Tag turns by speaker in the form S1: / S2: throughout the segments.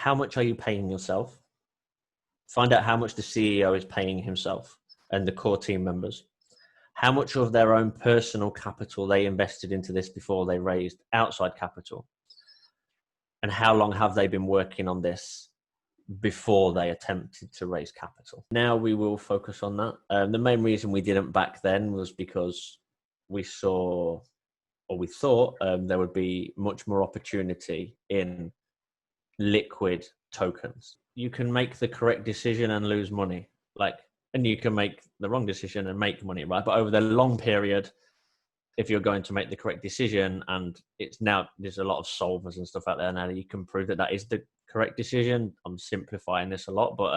S1: how much are you paying yourself? Find out how much the CEO is paying himself and the core team members. How much of their own personal capital they invested into this before they raised outside capital. And how long have they been working on this before they attempted to raise capital? Now we will focus on that. The main reason we didn't back then was because we saw, or we thought, there would be much more opportunity in liquid tokens. You can make the correct decision and lose money, and you can make the wrong decision and make money, right? But over the long period, if you're going to make the correct decision, and there's a lot of solvers and stuff out there now that you can prove that is the correct decision. I'm simplifying this a lot, but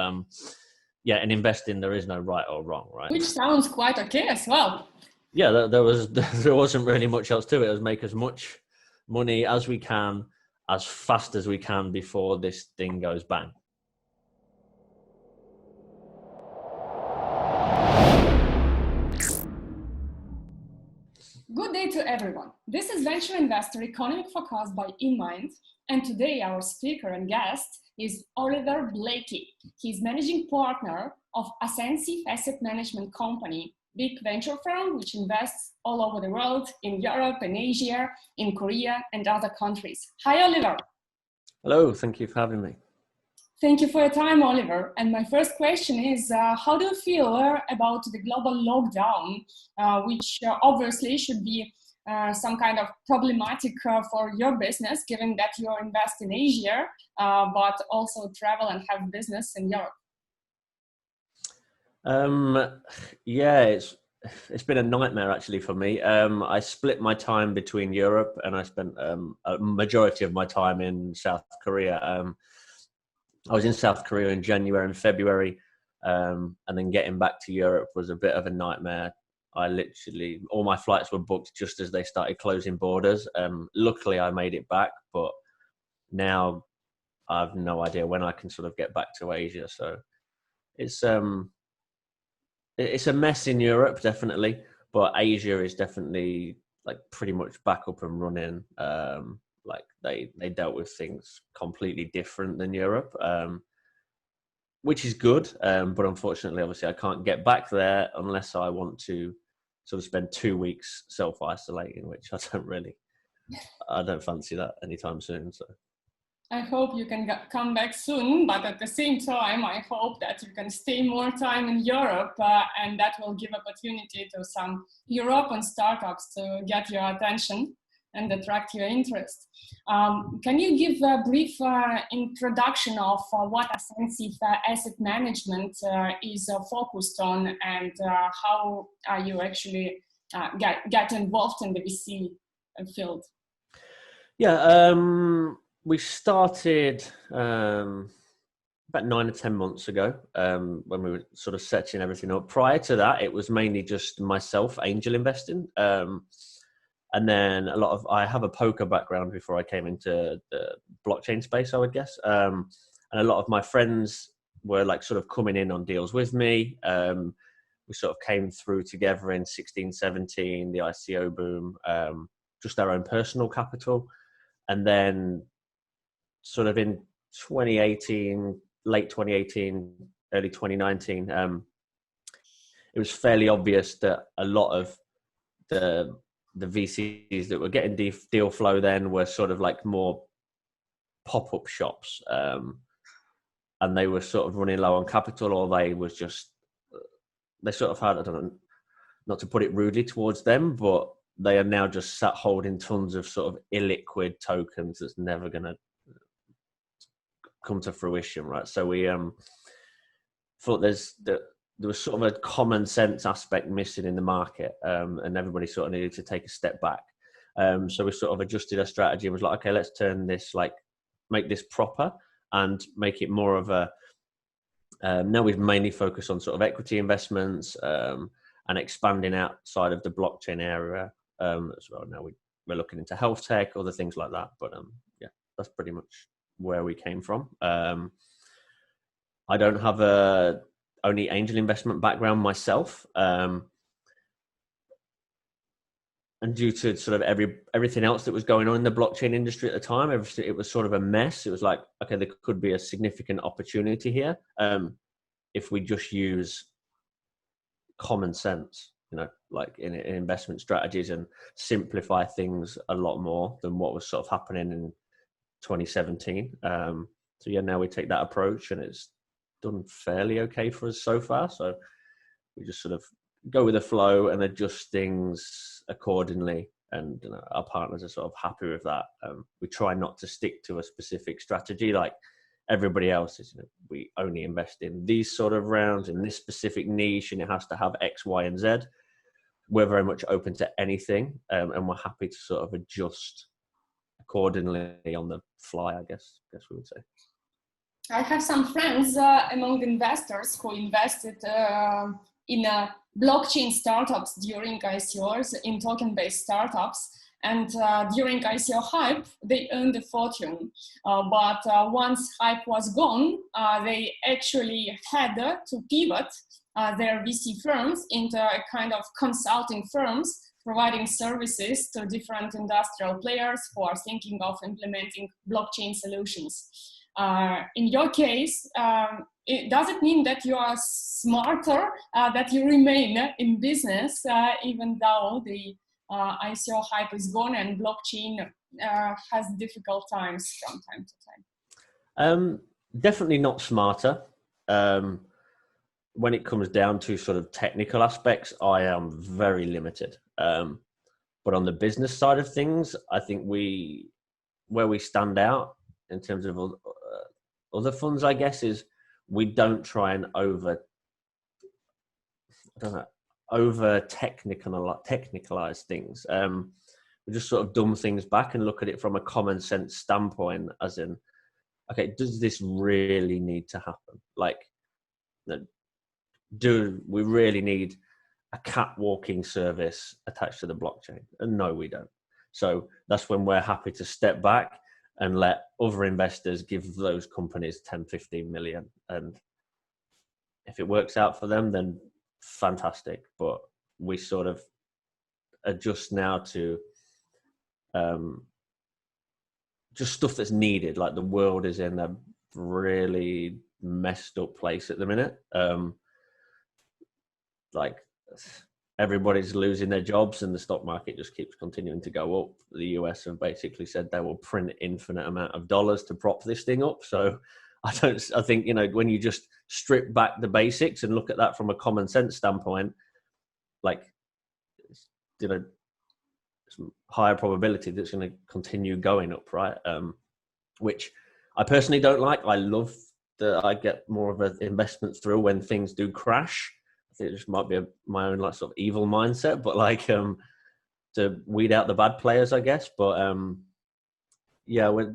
S1: in investing, there is no right or wrong, right?
S2: Which sounds quite okay as well.
S1: Yeah, there wasn't really much else to it. It was make as much money as we can, as fast as we can before this thing goes bang.
S2: Good day to everyone. This is Venture Investor Economic Focus by InnMind, and today our speaker and guest is Oliver Blakey. He's managing partner of Ascensive Asset Management company, big venture firm which invests all over the world, in Europe and Asia, in Korea and other countries. Hi, Oliver.
S1: Hello, thank you for having me.
S2: Thank you for your time, Oliver. And my first question is, how do you feel about the global lockdown, which obviously should be some kind of problematic for your business, given that you invest in Asia, but also travel and have business in Europe?
S1: It's been a nightmare actually for me. I split my time between Europe, and I spent a majority of my time in South Korea. I was in South Korea in January and February, and then getting back to Europe was a bit of a nightmare. All my flights were booked just as they started closing borders. Luckily I made it back, but now I have no idea when I can sort of get back to Asia. So it's a mess in Europe, definitely, but Asia is definitely pretty much back up and running. They dealt with things completely different than Europe, which is good. But unfortunately, obviously, I can't get back there unless I want to sort of spend 2 weeks self-isolating, which I don't fancy that anytime soon. So
S2: I hope you can come back soon, but at the same time, I hope that you can stay more time in Europe, and that will give opportunity to some European startups to get your attention and attract your interest. Can you give a brief introduction of what Ascensive Asset Management is focused on, and how you actually get involved in the VC field?
S1: Yeah, we started about 9 or 10 months ago, when we were sort of setting everything up. Prior to that, it was mainly just myself angel investing. And then I have a poker background before I came into the blockchain space, I would guess. And a lot of my friends were sort of coming in on deals with me. We sort of came through together in 16, 17, the ICO boom, just our own personal capital. And then sort of in 2018, late 2018, early 2019, it was fairly obvious that a lot of the VCs that were getting deal flow then were sort of more pop-up shops, and they were sort of running low on capital, or they sort of had, I don't know, not to put it rudely towards them, but they are now just sat holding tons of sort of illiquid tokens that's never going to come to fruition, right? So we thought there was sort of a common sense aspect missing in the market, and everybody sort of needed to take a step back. So we sort of adjusted our strategy and was like, okay, let's turn this, make this proper and make it more of a, now we've mainly focused on sort of equity investments, and expanding outside of the blockchain area as well. Now we're looking into health tech, other things like that. But that's pretty much where we came from. I don't have only angel investment background myself. and due to sort of everything else that was going on in the blockchain industry at the time, it was sort of a mess. It was like, okay, there could be a significant opportunity here if we just use common sense, like in investment strategies, and simplify things a lot more than what was sort of happening in 2017. So yeah, now we take that approach, and it's done fairly okay for us so far. So we just sort of go with the flow and adjust things accordingly, and our partners are sort of happy with that. We try not to stick to a specific strategy like everybody else is. We only invest in these sort of rounds in this specific niche, and it has to have X, Y, and Z. We're very much open to anything, and we're happy to sort of adjust accordingly on the fly, I guess we would say.
S2: I have some friends among the investors who invested in blockchain startups during ICOs, in token-based startups. And during ICO hype, they earned a fortune. But once hype was gone, they actually had to pivot their VC firms into a kind of consulting firms, providing services to different industrial players who are thinking of implementing blockchain solutions. In your case, does it mean that you are smarter, that you remain in business, even though the ICO hype is gone and blockchain has difficult times from time to time?
S1: Definitely not smarter. When it comes down to sort of technical aspects, I am very limited. But on the business side of things, I think where we stand out in terms of other funds, I guess, is we don't try and over technicalize things. We just sort of dumb things back and look at it from a common sense standpoint, as in, okay, does this really need to happen? Like, do we really need a cat walking service attached to the blockchain? And no, we don't. So that's when we're happy to step back and let other investors give those companies 10, 15 million. And if it works out for them, then fantastic. But we sort of adjust now to just stuff that's needed. Like, the world is in a really messed up place at the minute. Like, everybody's losing their jobs and the stock market just keeps continuing to go up. The US have basically said they will print infinite amount of dollars to prop this thing up. So I think, when you just strip back the basics and look at that from a common sense standpoint, like, some higher probability that's going to continue going up, right? Which I personally don't like. I love that I get more of an investment through when things do crash. I think it just might be my own like sort of evil mindset, but like to weed out the bad players, I guess. But yeah, we're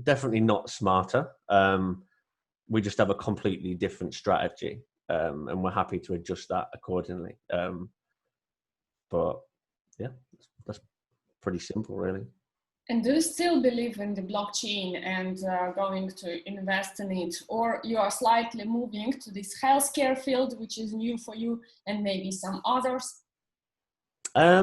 S1: definitely not smarter. We just have a completely different strategy, and we're happy to adjust that accordingly. But yeah, that's pretty simple, really.
S2: And do you still believe in the blockchain and going to invest in it? Or you are slightly moving to this healthcare field, which is new for you, and maybe some others?
S1: I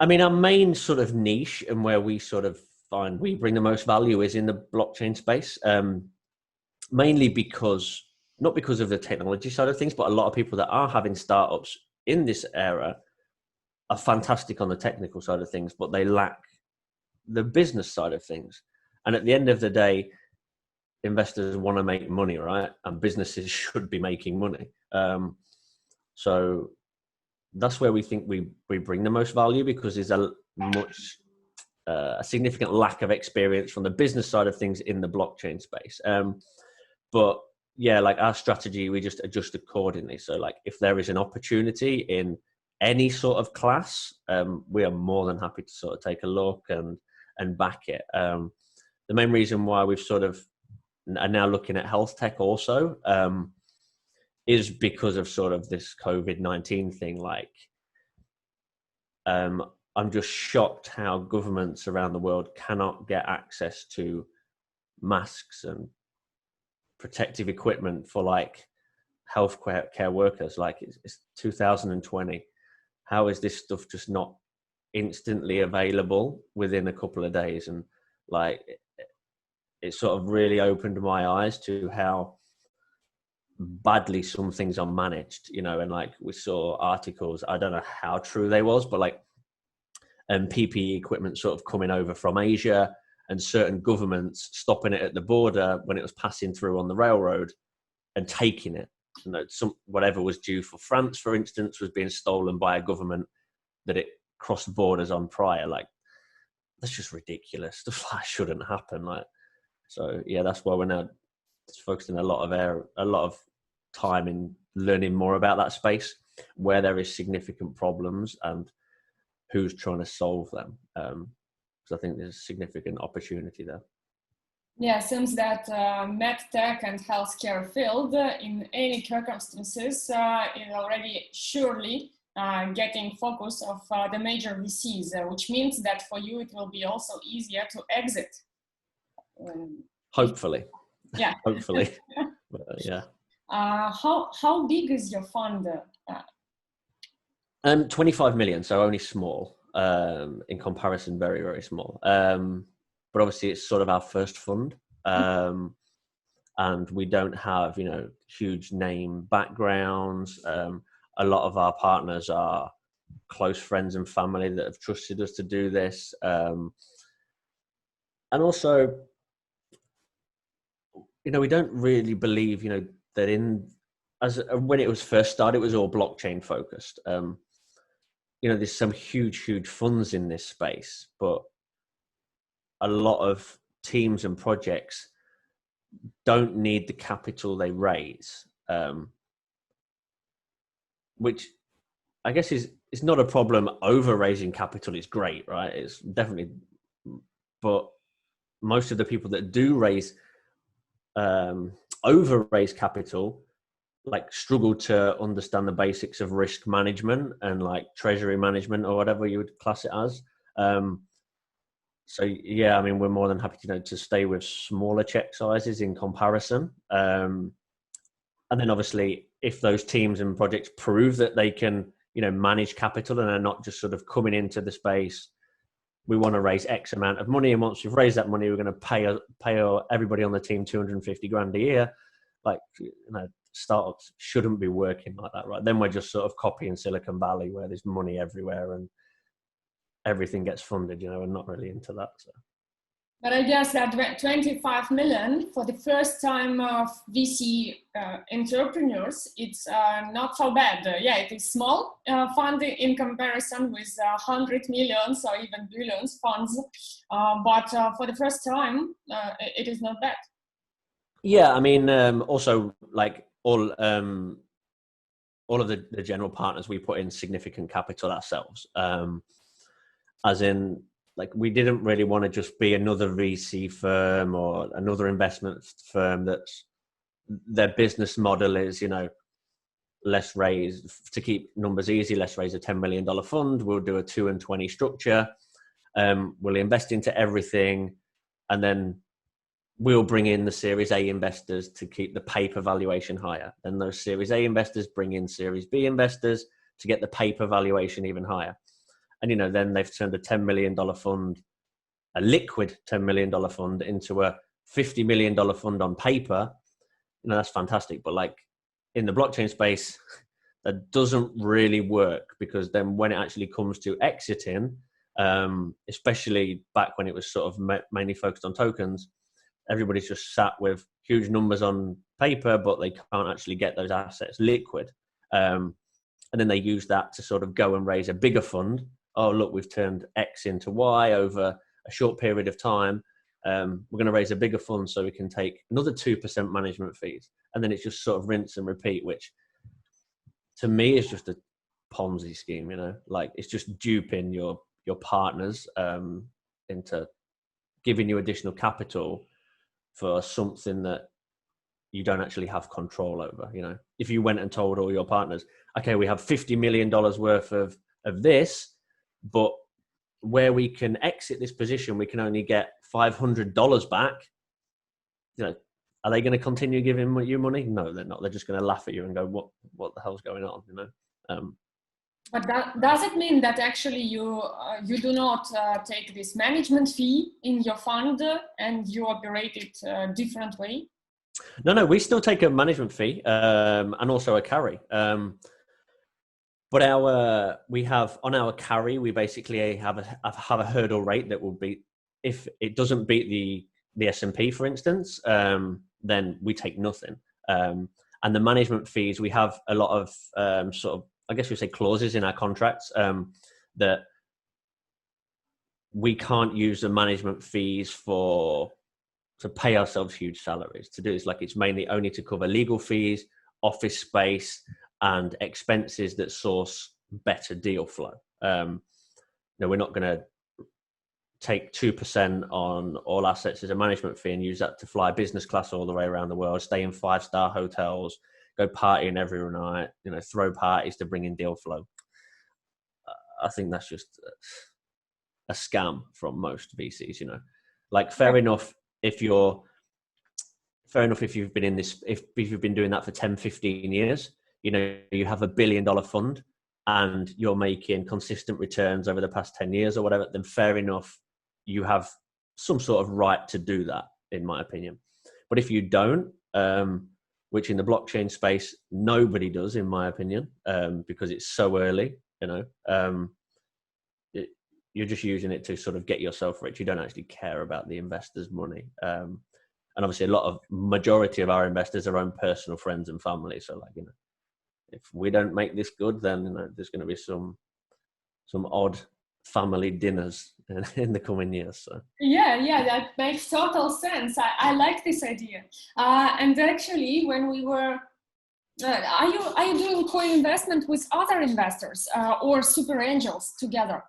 S1: mean, our main sort of niche and where we sort of find we bring the most value is in the blockchain space. Mainly not because of the technology side of things, but a lot of people that are having startups in this era are fantastic on the technical side of things, but they lack the business side of things. And at the end of the day, investors want to make money, right? And businesses should be making money. So that's where we think we bring the most value, because there's a significant lack of experience from the business side of things in the blockchain space. But yeah, like our strategy, we just adjust accordingly. So like, if there is an opportunity in any sort of class, we are more than happy to sort of take a look and back it. The main reason why we've sort of are now looking at health tech also is because of sort of this COVID-19 thing. Like, I'm just shocked how governments around the world cannot get access to masks and protective equipment for like healthcare workers. Like, it's 2020. how is this stuff just not instantly available within a couple of days? And like, it sort of really opened my eyes to how badly some things are managed, you know. And like, we saw articles, I don't know how true they was, but like, PPE equipment sort of coming over from Asia, and certain governments stopping it at the border when it was passing through on the railroad and taking it. You know, whatever was due for France, for instance, was being stolen by a government that it crossed borders on prior. Like, that's just ridiculous. Stuff like that shouldn't happen. Like, so yeah, that's why we're now focusing a lot of time in learning more about that space, where there is significant problems and who's trying to solve them. So I think there's significant opportunity there.
S2: Yeah, seems that medtech and healthcare field, in any circumstances, is already surely getting focus of the major VCs, which means that for you it will be also easier to exit.
S1: Hopefully.
S2: Yeah.
S1: Hopefully. But, yeah.
S2: How big is your fund?
S1: 25 million, so only small. In comparison, very, very small. But obviously it's sort of our first fund. And we don't have, you know, huge name backgrounds. A lot of our partners are close friends and family that have trusted us to do this. And also, you know, we don't really believe, you know, that when it was first started, it was all blockchain focused. You know, there's some huge funds in this space, but a lot of teams and projects don't need the capital they raise, which I guess is not a problem. Over raising capital is great, right? It's definitely, but most of the people that do over raise capital, like, struggle to understand the basics of risk management and like treasury management, or whatever you would class it as. So yeah, I mean, we're more than happy to, you know, to stay with smaller check sizes in comparison. And then obviously, if those teams and projects prove that they can, you know, manage capital and are not just sort of coming into the space, we want to raise X amount of money, and once we've raised that money, we're going to pay everybody on the team 250 grand a year. Like, you know, startups shouldn't be working like that, right? Then we're just sort of copying Silicon Valley, where there's money everywhere and everything gets funded, you know, and not really into that. So.
S2: But I guess that 25 million for the first time of VC entrepreneurs, it's not so bad. Yeah, it is small fund in comparison with 100 millions or even billions funds. But for the first time, it is not bad.
S1: Yeah, I mean, also, like, all of the general partners, we put in significant capital ourselves. As in, like, we didn't really want to just be another VC firm or another investment firm that's their business model is, you know, let's raise, to keep numbers easy, let's raise a $10 million fund. We'll do a 2 and 20 structure. We'll invest into everything, and then we'll bring in the Series A investors to keep the paper valuation higher. Then those Series A investors bring in Series B investors to get the paper valuation even higher. And, you know, then they've turned a $10 million fund, a liquid $10 million fund, into a $50 million fund on paper. You know, that's fantastic. But like, in the blockchain space, that doesn't really work, because then when it actually comes to exiting, especially back when it was sort of mainly focused on tokens, everybody's just sat with huge numbers on paper, but they can't actually get those assets liquid. And then they use that to sort of go and raise a bigger fund. Oh, look, we've turned X into Y over a short period of time. We're going to raise a bigger fund so we can take another 2% management fees. And then it's just sort of rinse and repeat, which to me is just a Ponzi scheme, you know, like, it's just duping your partners into giving you additional capital for something that you don't actually have control over. You know, if you went and told all your partners, okay, we have $50 million worth of this, but where we can exit this position, we can only get $500 back. You know, are they going to continue giving you money? No, they're not. They're just going to laugh at you and go, what the hell's going on? You know?
S2: But does it mean that actually you do not take this management fee in your fund and you operate it different way?
S1: No, we still take a management fee and also a carry. But we have on our carry, we basically have a hurdle rate that will be, if it doesn't beat the S&P, for instance, then we take nothing. And the management fees, we have a lot of sort of, I guess we say, clauses in our contracts that we can't use the management fees to pay ourselves huge salaries. To do this, like, it's mainly only to cover legal fees, office space, and expenses that source better deal flow. We're not going to take 2% on all assets as a management fee and use that to fly business class all the way around the world, stay in 5-star hotels, go partying every night, throw parties to bring in deal flow. I think that's just a scam from most VCs. Like, fair enough if you've been in this, if you've been doing that for 10, 15 years, you have $1 billion fund and you're making consistent returns over the past 10 years or whatever, then fair enough, you have some sort of right to do that, in my opinion. But if you don't, which in the blockchain space, nobody does, in my opinion, because it's so early, you're just using it to sort of get yourself rich. You don't actually care about the investors' money. And obviously majority of our investors are own personal friends and family. So, like, if we don't make this good, then there's going to be some odd family dinners in the coming years. So
S2: yeah, that makes total sense. I like this idea. And actually, when we were, are you doing co-investment with other investors or super angels together?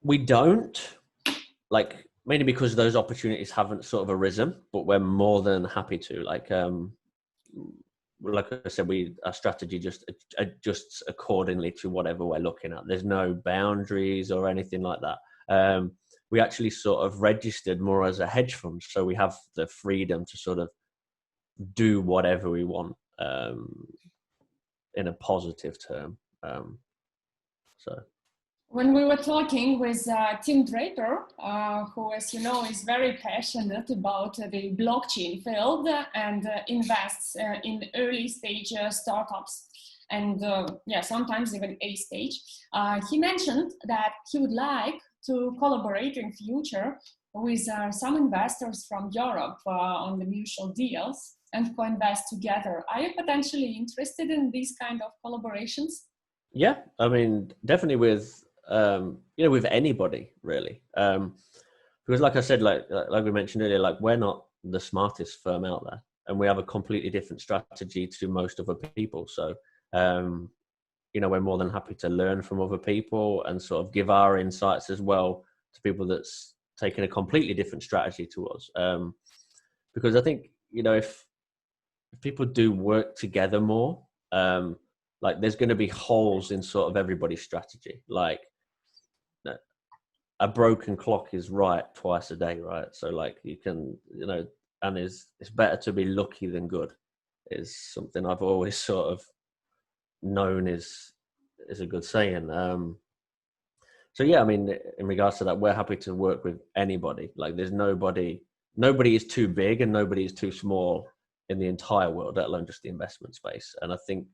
S1: We don't, like, mainly because those opportunities haven't sort of arisen, but we're more than happy to. Like I said, our strategy just adjusts accordingly to whatever we're looking at. There's no boundaries or anything like that. We actually sort of registered more as a hedge fund, so we have the freedom to sort of do whatever we want in a positive term. So
S2: when we were talking with Tim Draper, who, as you know, is very passionate about the blockchain field and invests in early stage startups and sometimes even A stage, he mentioned that he would like to collaborate in future with some investors from Europe on the mutual deals and co-invest together. Are you potentially interested in these kind of collaborations?
S1: Yeah, I mean, definitely with with anybody, really, because, like I said, like we mentioned earlier, like, we're not the smartest firm out there, and we have a completely different strategy to most other people. So we're more than happy to learn from other people and sort of give our insights as well to people that's taken a completely different strategy to us, because I think if people do work together more, like, there's going to be holes in sort of everybody's strategy. Like, a broken clock is right twice a day, right? So, like, you can, and it's better to be lucky than good, is something I've always sort of known is a good saying. So yeah, I mean, in regards to that, we're happy to work with anybody. Like, there's nobody is too big and nobody is too small in the entire world, let alone just the investment space. And I think,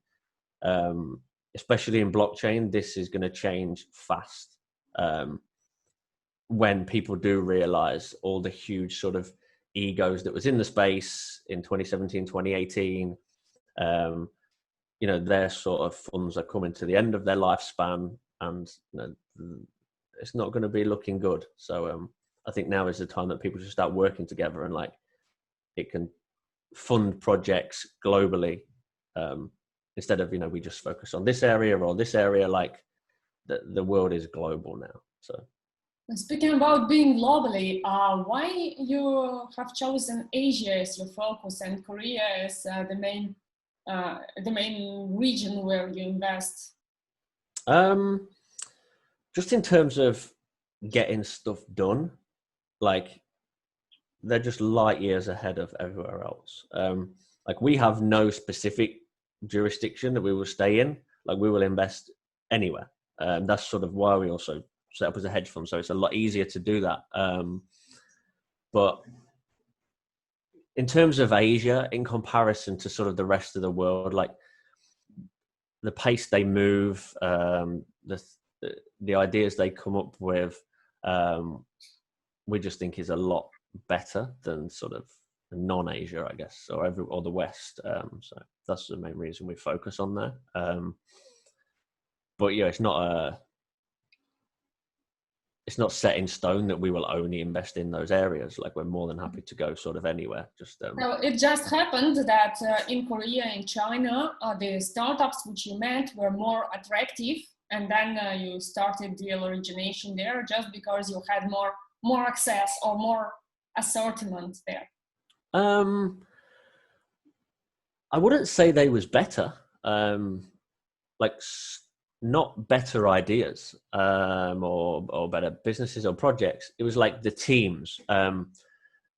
S1: especially in blockchain, this is going to change fast. When people do realize all the huge sort of egos that was in the space in 2017, 2018, their sort of funds are coming to the end of their lifespan, and it's not going to be looking good. So I think now is the time that people should start working together, and, like, it can fund projects globally, instead of we just focus on this area or this area. Like, the world is global now. So
S2: speaking about being globally, why you have chosen Asia as your focus and Korea as the main region where you invest?
S1: Just in terms of getting stuff done, like, they're just light years ahead of everywhere else. Like, we have no specific jurisdiction that we will stay in. Like we will invest anywhere. That's sort of why we also set up as a hedge fund. So it's a lot easier to do that. But in terms of Asia, in comparison to sort of the rest of the world, like the pace they move, the ideas they come up with, we just think is a lot better than sort of non-Asia, I guess, or the West. So that's the main reason we focus on there. But yeah, it's not set in stone that we will only invest in those areas. Like we're more than happy to go sort of anywhere. Just
S2: so it just happened that in Korea and China, the startups which you met were more attractive, and then you started deal origination there just because you had more access or more assortment there.
S1: I wouldn't say they was better. Not better ideas or better businesses or projects. It was like the teams.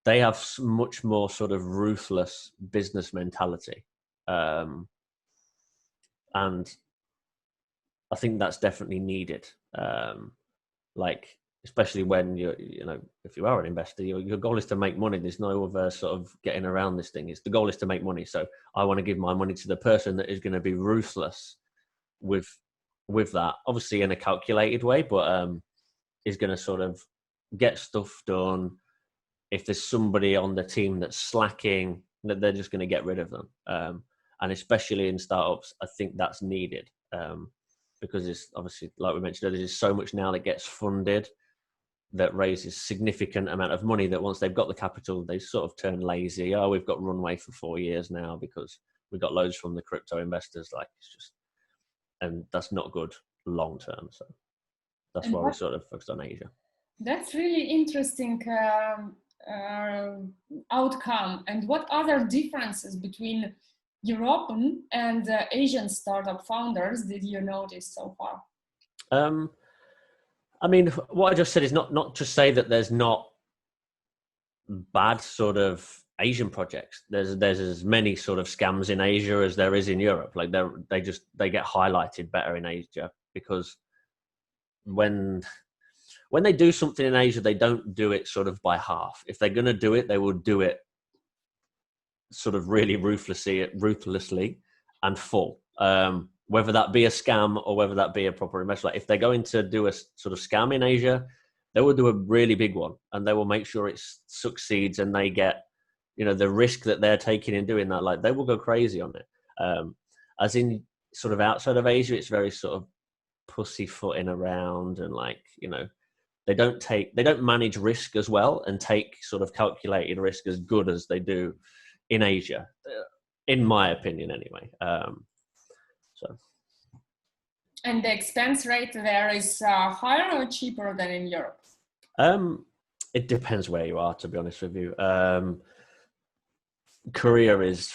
S1: They have much more sort of ruthless business mentality. And I think that's definitely needed. Like, especially when if you are an investor, your goal is to make money. There's no other sort of getting around this thing. The goal is to make money. So I want to give my money to the person that is going to be ruthless with that, obviously in a calculated way, but is going to sort of get stuff done. If there's somebody on the team that's slacking, that they're just going to get rid of them. And especially in startups, I think that's needed because it's obviously, like we mentioned earlier, there's so much now that gets funded that raises significant amount of money that once they've got the capital, they sort of turn lazy. Oh, we've got runway for 4 years now because we got loads from the crypto investors. Like it's just, and that's not good long term. So that's why we sort of focused on Asia.
S2: That's really interesting outcome. And what other differences between European and Asian startup founders did you notice so far?
S1: I mean, what I just said is not to say that there's not bad sort of Asian projects. There's as many sort of scams in Asia as there is in Europe. Like they get highlighted better in Asia because when they do something in Asia, they don't do it sort of by half. If they're going to do it, they will do it sort of really ruthlessly and full. Whether that be a scam or whether that be a proper investment. Like if they're going to do a sort of scam in Asia, they will do a really big one and they will make sure it succeeds and they get, the risk that they're taking in doing that. Like they will go crazy on it. As in sort of outside of Asia, it's very sort of pussyfooting around and like, they don't manage risk as well and take sort of calculated risk as good as they do in Asia, in my opinion anyway.
S2: And the expense rate there is higher or cheaper than in Europe?
S1: It depends where you are, to be honest with you. Korea is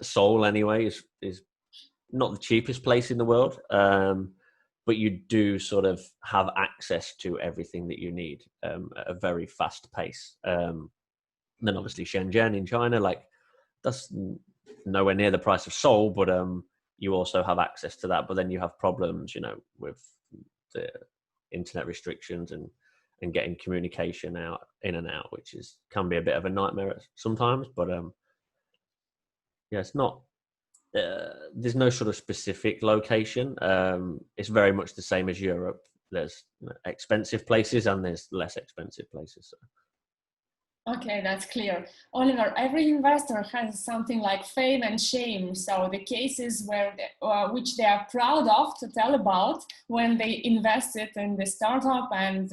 S1: Seoul anyway is not the cheapest place in the world, but you do sort of have access to everything that you need at a very fast pace. And then obviously Shenzhen in China, like that's nowhere near the price of Seoul, but you also have access to that. But then you have problems, with the internet restrictions and getting communication in and out, which can be a bit of a nightmare sometimes. But it's not. There's no sort of specific location. It's very much the same as Europe. There's expensive places and there's less expensive places. So.
S2: Okay, that's clear. Oliver, every investor has something like fame and shame. So the cases which they are proud of to tell about when they invested in the startup and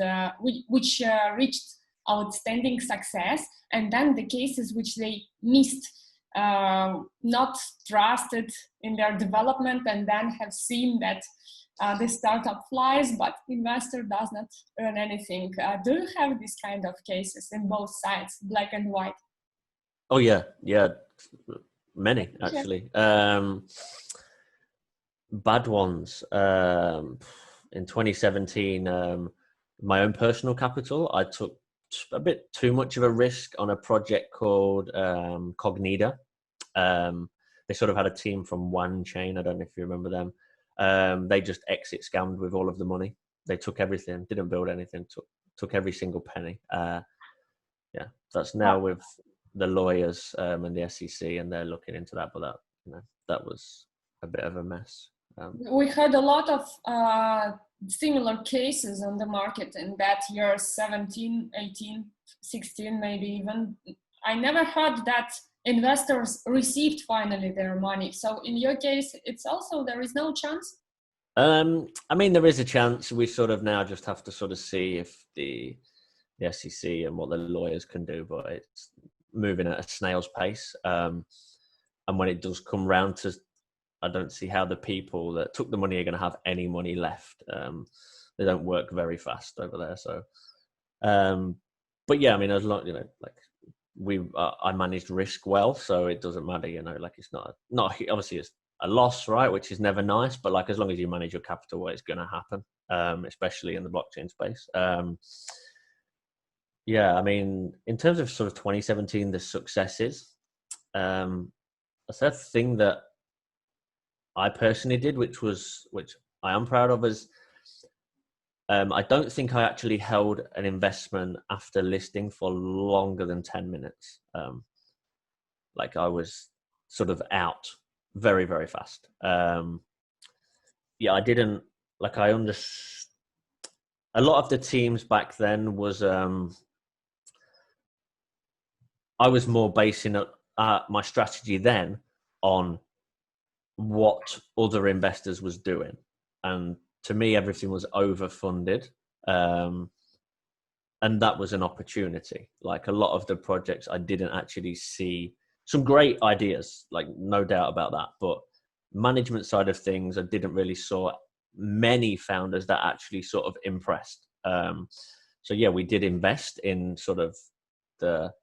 S2: which reached outstanding success, and then the cases which they missed, not trusted in their development, and then have seen that the startup flies, but investor does not earn anything. Do you have these kind of cases in both sides, black and white?
S1: Oh yeah, many actually. Bad ones. In 2017, my own personal capital, I took a bit too much of a risk on a project called Cognita. they sort of had a team from one chain. I don't know if you remember them. They just exit scammed with all of the money. They took everything, didn't build anything, took every single penny. Yeah, that's now with the lawyers and the SEC, and they're looking into that. But that was a bit of a mess.
S2: We had a lot of similar cases on the market in that year, 17, 18, 16, maybe even. I never heard that investors received finally their money. So in your case, it's also, there is no chance?
S1: I mean, there is a chance. We sort of now just have to sort of see if the SEC and what the lawyers can do, but it's moving at a snail's pace. And when it does come round to, I don't see how the people that took the money are going to have any money left. They don't work very fast over there. So, but yeah, I mean, as long, I managed risk well, so it doesn't matter, like it's not obviously it's a loss, right? Which is never nice, but like, as long as you manage your capital well, it's going to happen, especially in the blockchain space. Yeah, I mean, in terms of sort of 2017, the successes, a third thing that I personally did, which I am proud of, is I don't think I actually held an investment after listing for longer than 10 minutes. Like, I was sort of out very, very fast. Yeah, I didn't, like, a lot of the teams back then was, I was more basing my strategy then on what other investors was doing. And to me, everything was overfunded. And that was an opportunity. Like, a lot of the projects, I didn't actually see some great ideas, like, no doubt about that. But management side of things, I didn't really saw many founders that actually sort of impressed. So yeah, we did invest in sort of the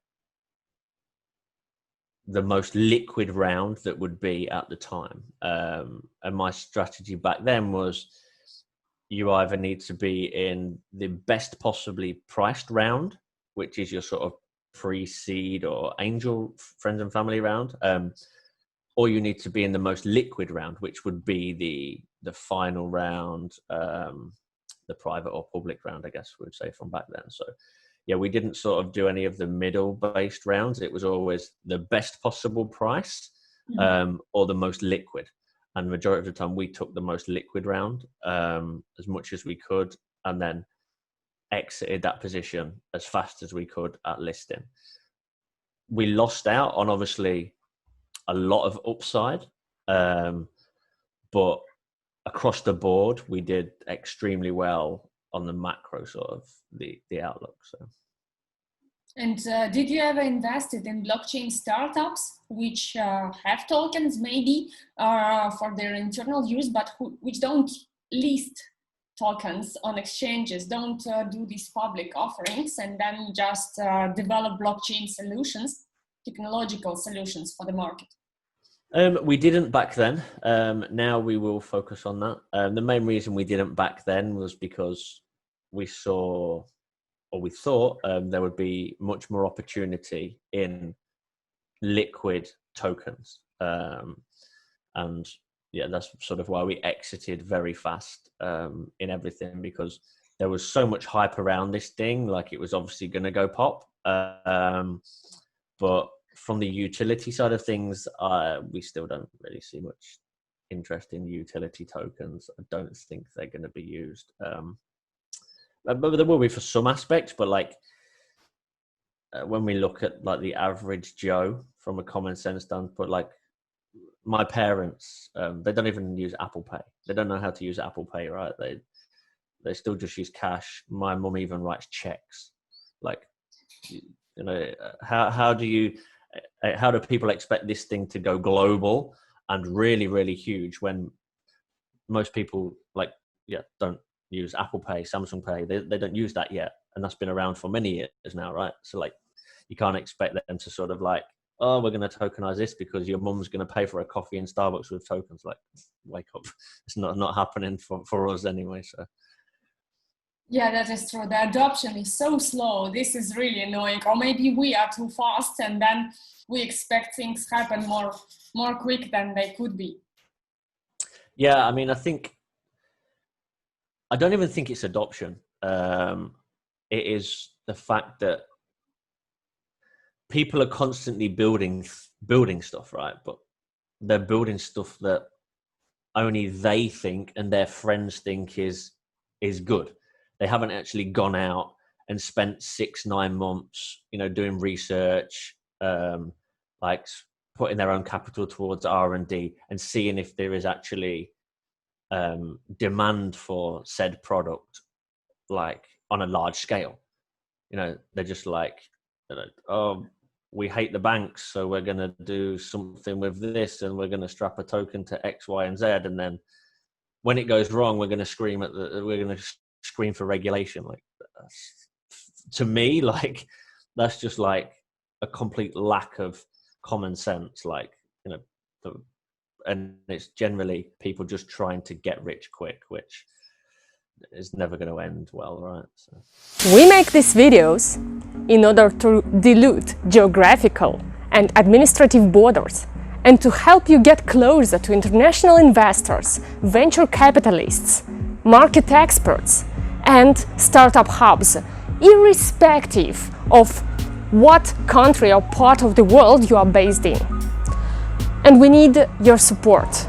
S1: most liquid round that would be at the time. And my strategy back then was, you either need to be in the best possibly priced round, which is your sort of pre-seed or angel friends and family round, or you need to be in the most liquid round, which would be the final round, the private or public round, I guess we would say, from back then. So yeah, we didn't sort of do any of the middle-based rounds. It was always the best possible price, or the most liquid. And majority of the time, we took the most liquid round, as much as we could, and then exited that position as fast as we could at listing. We lost out on, obviously, a lot of upside, but across the board, we did extremely well on the macro sort of the outlook. So.
S2: And did you ever invested in blockchain startups which have tokens maybe for their internal use, but which don't list tokens on exchanges, don't do these public offerings, and then just develop blockchain solutions, technological solutions for the market?
S1: We didn't back then. Now we will focus on that. The main reason we didn't back then was because we thought there would be much more opportunity in liquid tokens. And yeah, that's sort of why we exited very fast in everything, because there was so much hype around this thing. Like, it was obviously going to go pop. But from the utility side of things, we still don't really see much interest in utility tokens. I don't think they're going to be used. But there will be for some aspects, but like, when we look at like the average Joe from a common sense standpoint, like my parents, they don't even use Apple Pay. They don't know how to use Apple Pay, right? They still just use cash. My mum even writes checks. Like, how do people expect this thing to go global and really, really huge when most people don't use Apple Pay, Samsung Pay? They don't use that yet, and that's been around for many years now, right? So like, you can't expect them to sort of like, oh, we're going to tokenize this because your mum's going to pay for a coffee in Starbucks with tokens. Like, wake up. It's not happening for us anyway. So
S2: Yeah, that is true. The adoption is so slow. This is really annoying. Or maybe we are too fast, and then we expect things happen more quick than they could be.
S1: Yeah, I mean, I don't even think it's adoption. It is the fact that people are constantly building stuff, right? But they're building stuff that only they think and their friends think is good. They haven't actually gone out and spent 6-9 months, doing research, like putting their own capital towards R&D and seeing if there is actually demand for said product, like on a large scale. They're just like, oh, we hate the banks, so we're going to do something with this, and we're going to strap a token to X, Y, and Z, and then when it goes wrong, we're going to scream for regulation. Like, to me, like, that's just like a complete lack of common sense. Like, and it's generally people just trying to get rich quick, which is never going to end well, right? So.
S3: We make these videos in order to dilute geographical and administrative borders and to help you get closer to international investors, venture capitalists, market experts, and startup hubs, irrespective of what country or part of the world you are based in. And we need your support.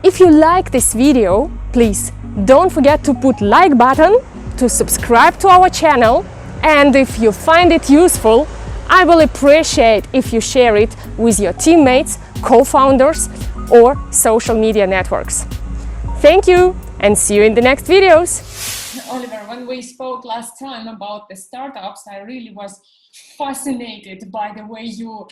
S3: If you like this video, please don't forget to put like button, to subscribe to our channel, and if you find it useful, I will appreciate if you share it with your teammates, co-founders, or social media networks. Thank you, and see you in the next videos.
S2: Oliver, when we spoke last time about the startups, I really was fascinated by the way you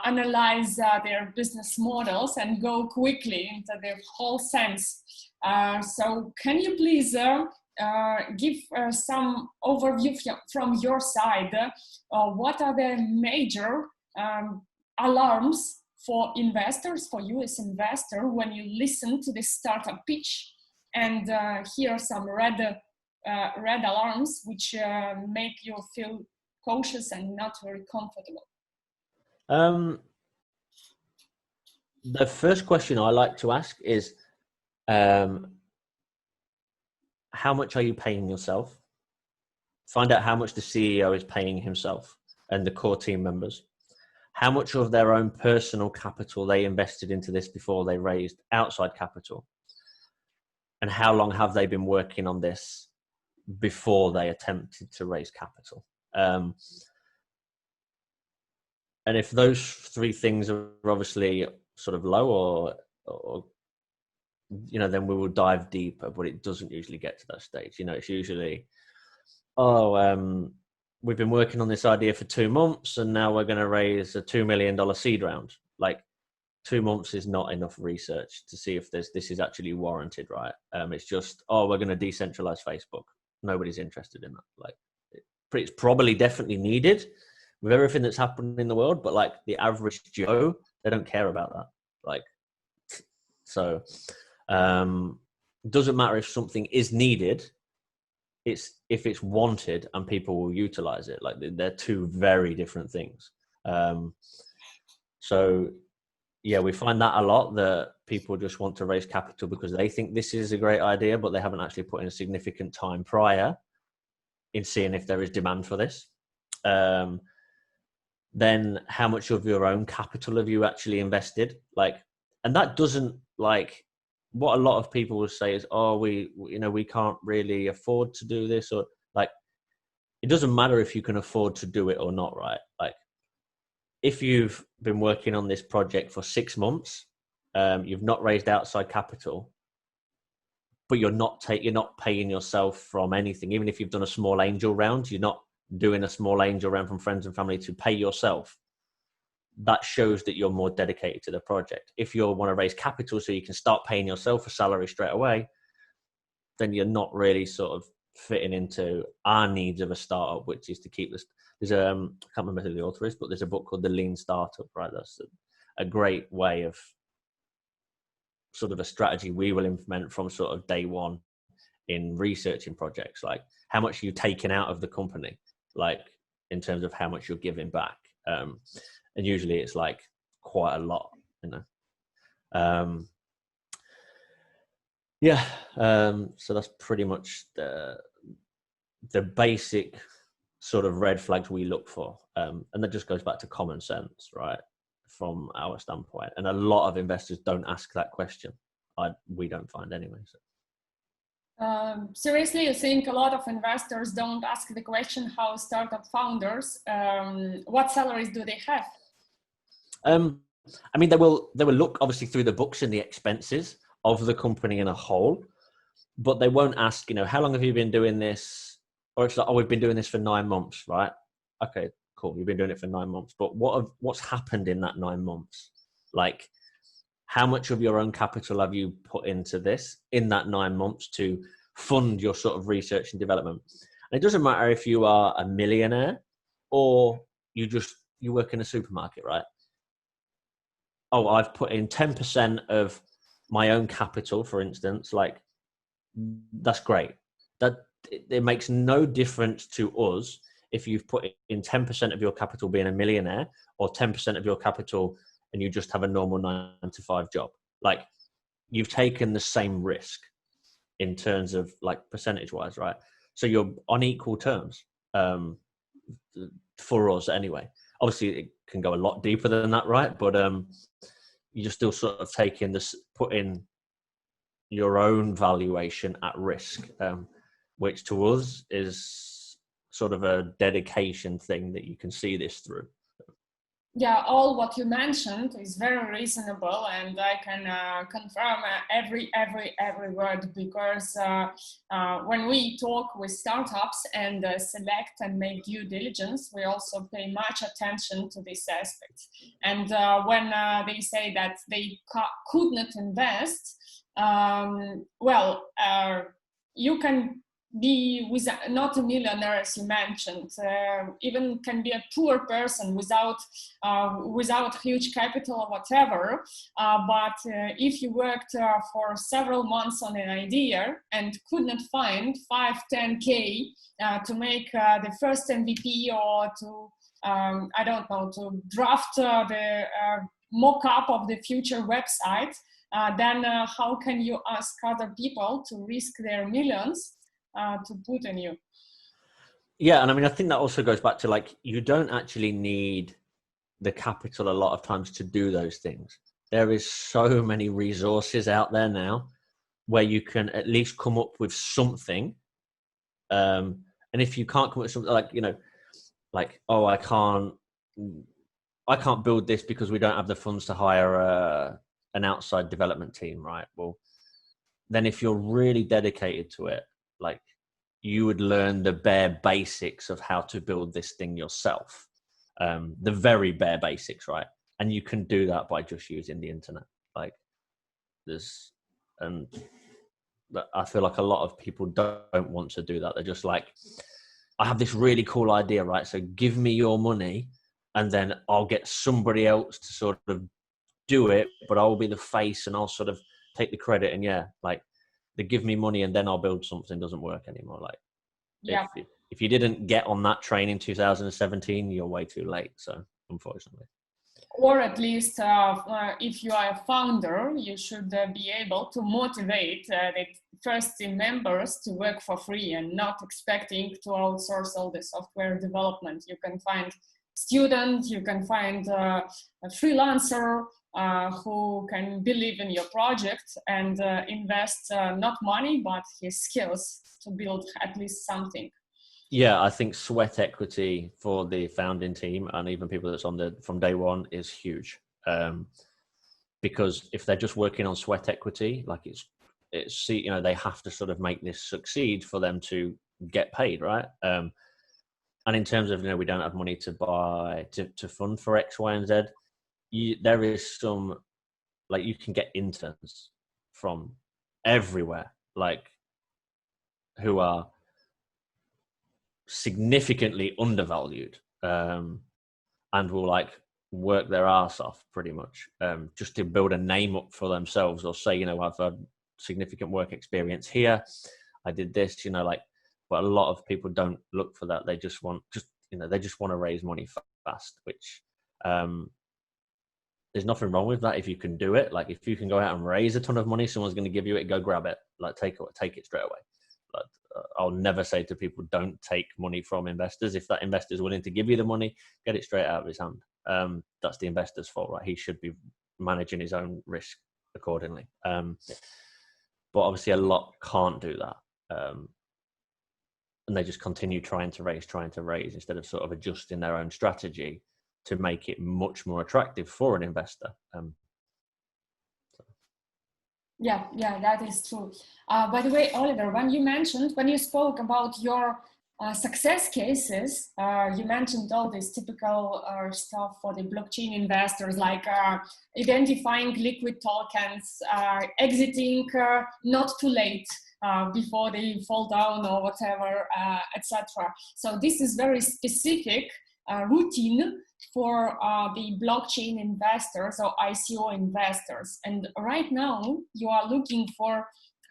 S2: analyze their business models and go quickly into the whole sense. So can you please give some overview from your side? What are the major alarms for investors, for you as investor, when you listen to the startup pitch and hear some red alarms which make you feel cautious and not very comfortable?
S1: The first question I like to ask is, how much are you paying yourself? Find out how much the CEO is paying himself and the core team members. How much of their own personal capital they invested into this before they raised outside capital. And how long have they been working on this before they attempted to raise capital? And if those three things are obviously sort of low or then we will dive deeper, but it doesn't usually get to that stage. It's usually, we've been working on this idea for 2 months and now we're going to raise a $2 million seed round. Like, 2 months is not enough research to see if this is actually warranted, right? It's just, we're going to decentralize Facebook. Nobody's interested in that. Like, it's probably definitely needed with everything that's happening in the world, but like the average Joe, they don't care about that. Like, so doesn't matter if something is needed. It's if it's wanted and people will utilize it. Like, they're two very different things. So yeah, we find that a lot, that people just want to raise capital because they think this is a great idea, but they haven't actually put in a significant time prior in seeing if there is demand for this. Then how much of your own capital have you actually invested? Like, and that doesn't, like, what a lot of people will say is, we can't really afford to do this, or like, it doesn't matter if you can afford to do it or not, right? Like, if you've been working on this project for 6 months, you've not raised outside capital, but you're not paying yourself from anything. Even if you've done a small angel round, you're not doing a small angel round from friends and family to pay yourself. That shows that you're more dedicated to the project. If you want to raise capital so you can start paying yourself a salary straight away, then you're not really sort of fitting into our needs of a startup, which is to keep this. There's I can't remember who the author is, but there's a book called The Lean Startup, right? That's a great way of sort of a strategy we will implement from sort of day one, in researching projects? Like, how much are you taking out of the company, like in terms of how much you're giving back? And usually it's like quite a lot, you know. So that's pretty much the basic sort of red flags we look for, and that just goes back to common sense, right, from our standpoint. And a lot of investors don't ask that question. We don't find anyway. So.
S2: Seriously, you think a lot of investors don't ask the question how startup founders, what salaries do they have?
S1: I mean, they will look obviously through the books and the expenses of the company in a whole, but they won't ask, you know, how long have you been doing this? Or it's like, oh, we've been doing this for 9 months, right? Okay, cool. You've been doing it for 9 months, but what's happened in that 9 months? Like, how much of your own capital have you put into this in that 9 months to fund your sort of research and development? And it doesn't matter if you are a millionaire or you work in a supermarket, right? Oh, I've put in 10% of my own capital, for instance. Like, that's great. That it makes no difference to us if you've put in 10% of your capital being a millionaire or 10% of your capital and you just have a normal 9-to-5 job. Like, you've taken the same risk in terms of like percentage wise, right? So you're on equal terms, for us anyway. Obviously it can go a lot deeper than that, right? But you're still sort of putting your own valuation at risk, which to us is sort of a dedication thing that you can see this through.
S2: Yeah, all what you mentioned is very reasonable, and I can confirm every word, because when we talk with startups and select and make due diligence, we also pay much attention to this aspect. And when they say that they could not invest, you can be not a millionaire, as you mentioned, even can be a poor person without huge capital or whatever, but if you worked for several months on an idea and could not find 5-10K to make the first MVP, or to I don't know, to draft the mock-up of the future website, then how can you ask other people to risk their millions to put in you?
S1: Yeah, and I mean, I think that also goes back to, like, you don't actually need the capital a lot of times to do those things. There is so many resources out there now where you can at least come up with something. And if you can't come up with something, like, you know, like, oh, I can't build this because we don't have the funds to hire an outside development team, right? Well, then if you're really dedicated to it, like, you would learn the bare basics of how to build this thing yourself, the very bare basics, right? And you can do that by just using the internet. Like, and I feel like a lot of people don't want to do that. They're just like, I have this really cool idea, right? So give me your money and then I'll get somebody else to sort of do it, but I'll be the face and I'll sort of take the credit. And yeah, like, they give me money and then I'll build something, doesn't work anymore. Like, yeah. If you didn't get on that train in 2017, you're way too late. So, unfortunately.
S2: Or at least, if you are a founder, you should be able to motivate the first team members to work for free and not expecting to outsource all the software development. You can find students, you can find a freelancer who can believe in your project and invest not money, but his skills to build at least something.
S1: Yeah, I think sweat equity for the founding team and even people that's from day one is huge. Because if they're just working on sweat equity, like it's you know, they have to sort of make this succeed for them to get paid, right? And in terms of, you know, we don't have money to buy to fund for X, Y, and Z. There is some, like, you can get interns from everywhere, like, who are significantly undervalued, and will, like, work their ass off pretty much, just to build a name up for themselves, or say, you know, I've had significant work experience here, I did this, like, but a lot of people don't look for that. They just want to raise money fast, which, there's nothing wrong with that if you can do it. Like, if you can go out and raise a ton of money, someone's going to give you it, go grab it, like take it straight away. Like, I'll never say to people, don't take money from investors. If that investor is willing to give you the money, get it straight out of his hand. That's the investor's fault, right? He should be managing his own risk accordingly. But obviously a lot can't do that. And they just continue trying to raise instead of sort of adjusting their own strategy to make it much more attractive for an investor.
S2: Yeah, that is true. By the way, Oliver, when you spoke about your success cases, you mentioned all this typical stuff for the blockchain investors, like identifying liquid tokens, exiting not too late before they fall down or whatever, etc. So this is very specific routine for the blockchain investors or ICO investors. And right now you are looking for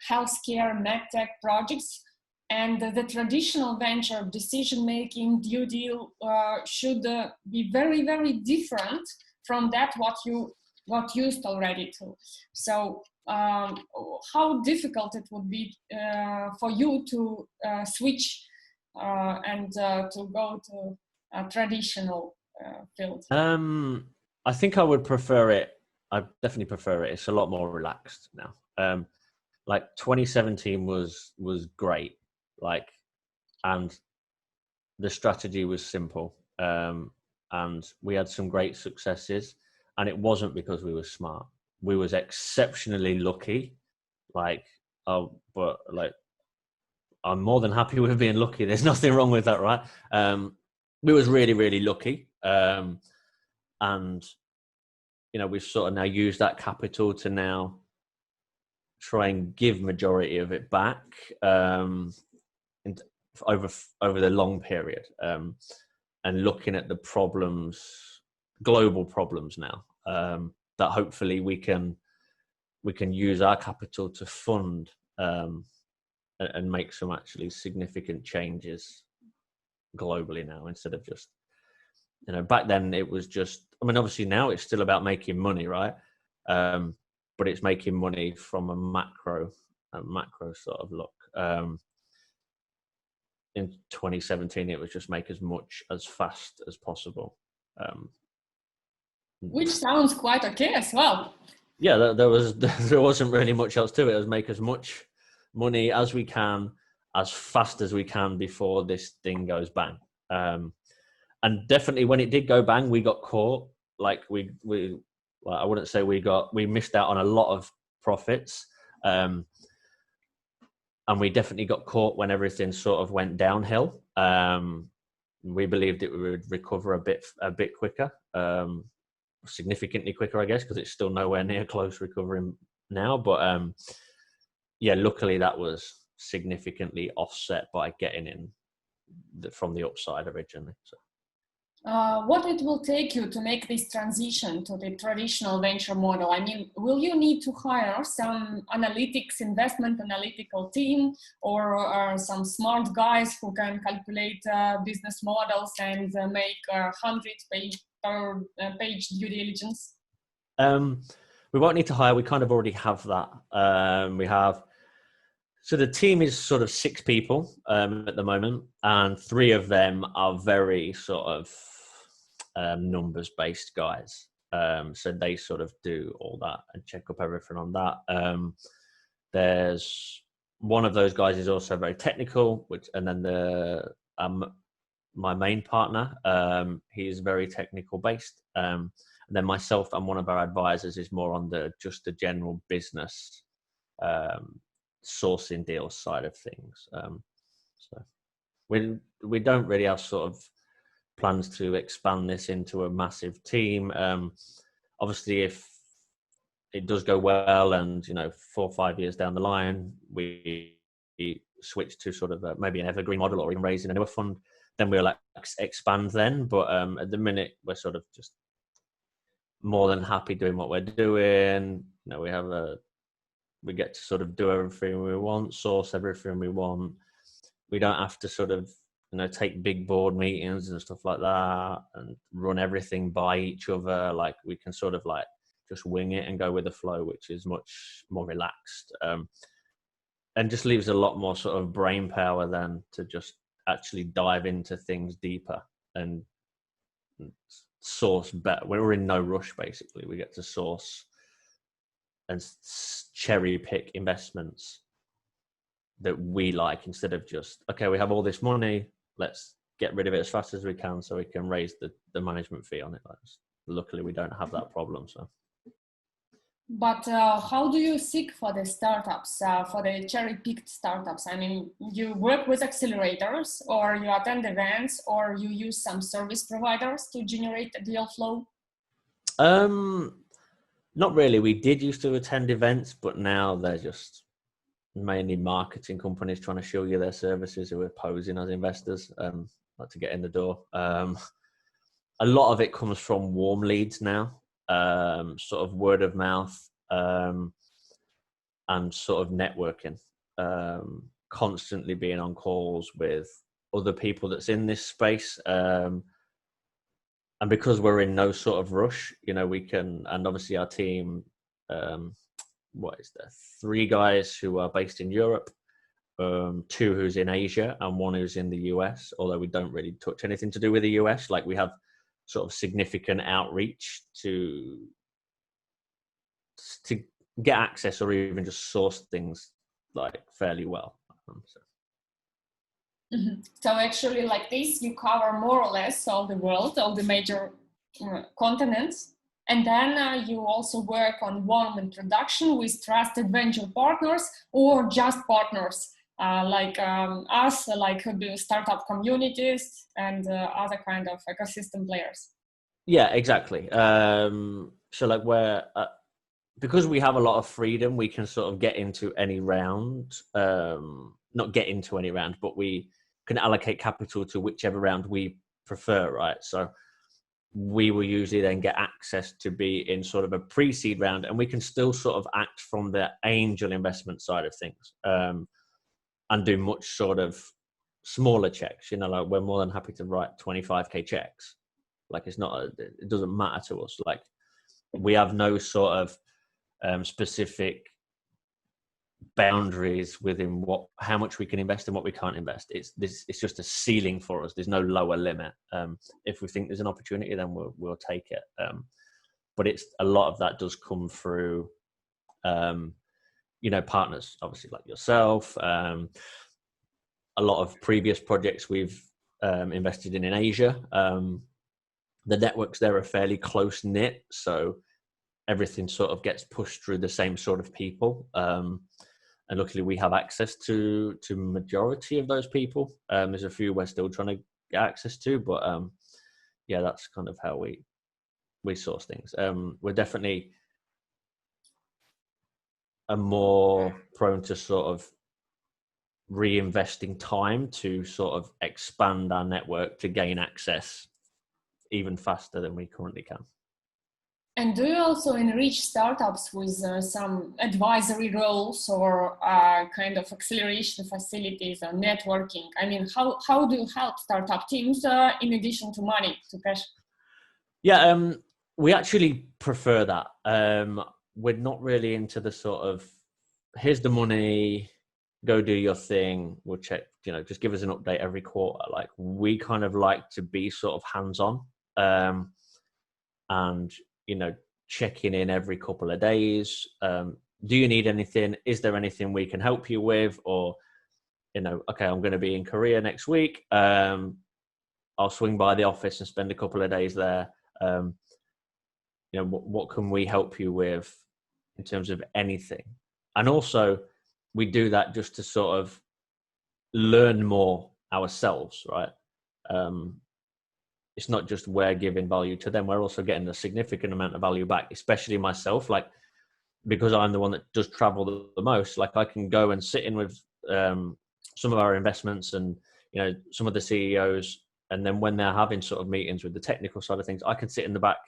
S2: healthcare medtech projects, and the traditional venture decision-making due deal should be very, very different from that what you got used already to. So how difficult it would be for you to switch and to go to a traditional field?
S1: I think I would prefer it. I definitely prefer it. It's a lot more relaxed now. Like 2017 was great. Like, and the strategy was simple. And we had some great successes, and it wasn't because we were smart. We was exceptionally lucky. But I'm more than happy with being lucky. There's nothing wrong with that, right? We was really, really lucky. And, we've sort of now used that capital to now try and give majority of it back over the long period, and looking at the problems, global problems now, that hopefully we can use our capital to fund and make some actually significant changes globally now, instead of just, back then it was just, obviously now it's still about making money, right? But it's making money from a macro sort of look. In 2017, it was just make as much as fast as possible.
S2: Which sounds quite okay as well.
S1: Yeah, there wasn't really much else to it. It was make as much money as we can, as fast as we can before this thing goes bang. And definitely when it did go bang, we got caught. Like I wouldn't say we missed out on a lot of profits. And we definitely got caught when everything sort of went downhill. We believed it would recover a bit quicker, significantly quicker, I guess, because it's still nowhere near close recovering now. But luckily that was significantly offset by getting in from the upside originally. So.
S2: What it will take you to make this transition to the traditional venture model? Will you need to hire some investment analytical team, or some smart guys who can calculate business models and make 100-page due diligence?
S1: We won't need to hire. We kind of already have that. So the team is sort of 6 people at the moment, and 3 of them are very sort of numbers-based guys. So they sort of do all that and check up everything on that. There's one of those guys is also very technical, and then my main partner, he's very technical based. And then myself and one of our advisors is more on the general business sourcing deals side of things. So we don't really have sort of plans to expand this into a massive team. Obviously, if it does go well, and 4 or 5 years down the line, we switch to sort of maybe an evergreen model, or even raising a newer fund, then we'll expand then. But at the minute, we're sort of just more than happy doing what we're doing. We have We get to sort of do everything we want, source everything we want. We don't have to sort of, take big board meetings and stuff like that and run everything by each other. Like we can sort of like just wing it and go with the flow, which is much more relaxed. And just leaves a lot more sort of brain power than to just actually dive into things deeper and source better. We're in no rush, basically. We get to source and cherry pick investments that we like, instead of just, okay, we have all this money, let's get rid of it as fast as we can so we can raise the management fee on it. Luckily, we don't have that problem. So.
S2: But how do you seek for the startups, for the cherry-picked startups? I mean, you work with accelerators, or you attend events, or you use some service providers to generate the deal flow?
S1: Not really. We did used to attend events, but now they're just mainly marketing companies trying to show you their services who are posing as investors, like to get in the door. A lot of it comes from warm leads now. Sort of word of mouth, and sort of networking, constantly being on calls with other people that's in this space. And because we're in no sort of rush, we can, and obviously our team, what is there? 3 guys who are based in Europe, 2 who's in Asia, and 1 who's in the US, although we don't really touch anything to do with the US. Like we have sort of significant outreach to get access or even just source things like fairly well.
S2: So actually, like this, you cover more or less all the world, all the major continents. And then you also work on warm introduction with trusted venture partners, or just partners like us, like the startup communities and other kind of ecosystem players.
S1: Yeah, exactly. So like because we have a lot of freedom, we can sort of get into any round, not get into any round, but we can allocate capital to whichever round we prefer, right? So we will usually then get access to be in sort of a pre-seed round, and we can still sort of act from the angel investment side of things, and do much sort of smaller checks. Like we're more than happy to write 25K checks. Like it doesn't matter to us. Like we have no sort of specific boundaries within how much we can invest and what we can't invest. It's just a ceiling for us. There's no lower limit. If we think there's an opportunity, then we'll take it. But it's a lot of that does come through, partners, obviously like yourself. A lot of previous projects we've invested in Asia. The networks there are fairly close knit, so everything sort of gets pushed through the same sort of people. And luckily we have access to majority of those people. There's a few we're still trying to get access to, but yeah, that's kind of how we source things. We're definitely more prone to sort of reinvesting time to sort of expand our network to gain access even faster than we currently can.
S2: And do you also enrich startups with some advisory roles or kind of acceleration facilities or networking? I mean, how do you help startup teams in addition to money, to cash?
S1: Yeah, we actually prefer that. We're not really into the sort of, here's the money, go do your thing, we'll check, just give us an update every quarter. Like we kind of like to be sort of hands-on, and checking in every couple of days. Do you need anything? Is there anything we can help you with? Or, okay, I'm going to be in Korea next week. I'll swing by the office and spend a couple of days there. What can we help you with in terms of anything? And also we do that just to sort of learn more ourselves, right? It's not just we're giving value to them, we're also getting a significant amount of value back, especially myself, like because I'm the one that does travel the most. Like I can go and sit in with some of our investments and some of the CEOs, and then when they're having sort of meetings with the technical side of things, I can sit in the back,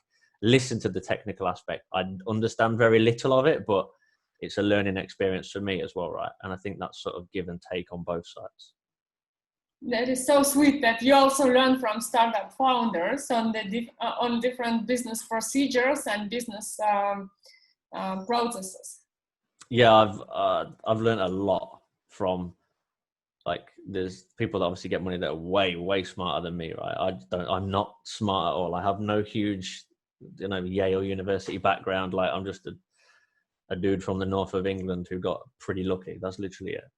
S1: listen to the technical aspect. I understand very little of it, but it's a learning experience for me as well, right? And I think that's sort of give and take on both sides.
S2: That is so sweet that you also learn from startup founders on the on different business procedures and business processes.
S1: Yeah, I've learned a lot from, like, there's people that obviously get money that are way smarter than me, right? I'm not smart at all. I have no huge, Yale University background. Like, I'm just a dude from the north of England who got pretty lucky. That's literally it.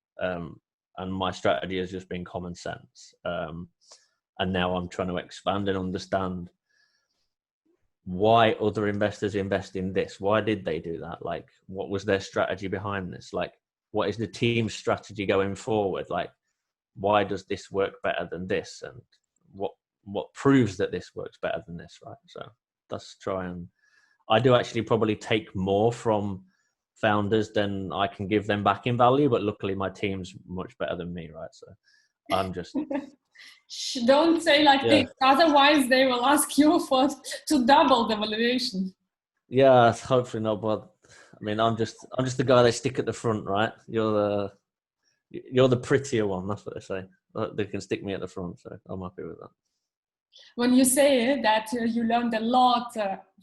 S1: And my strategy has just been common sense. And now I'm trying to expand and understand why other investors invest in this. Why did they do that? Like, what was their strategy behind this? Like, what is the team's strategy going forward? Like, why does this work better than this? And what proves that this works better than this, right? So that's I do actually probably take more from founders than I can give them back in value, but luckily my team's much better than me, right? So I'm just
S2: don't say like this, otherwise they will ask you to double the valuation.
S1: Yeah, hopefully not, but I mean, I'm just the guy they stick at the front, right? You're the prettier one, that's what they say. They can stick me at the front, so I'm happy with that.
S2: When you say that you learned a lot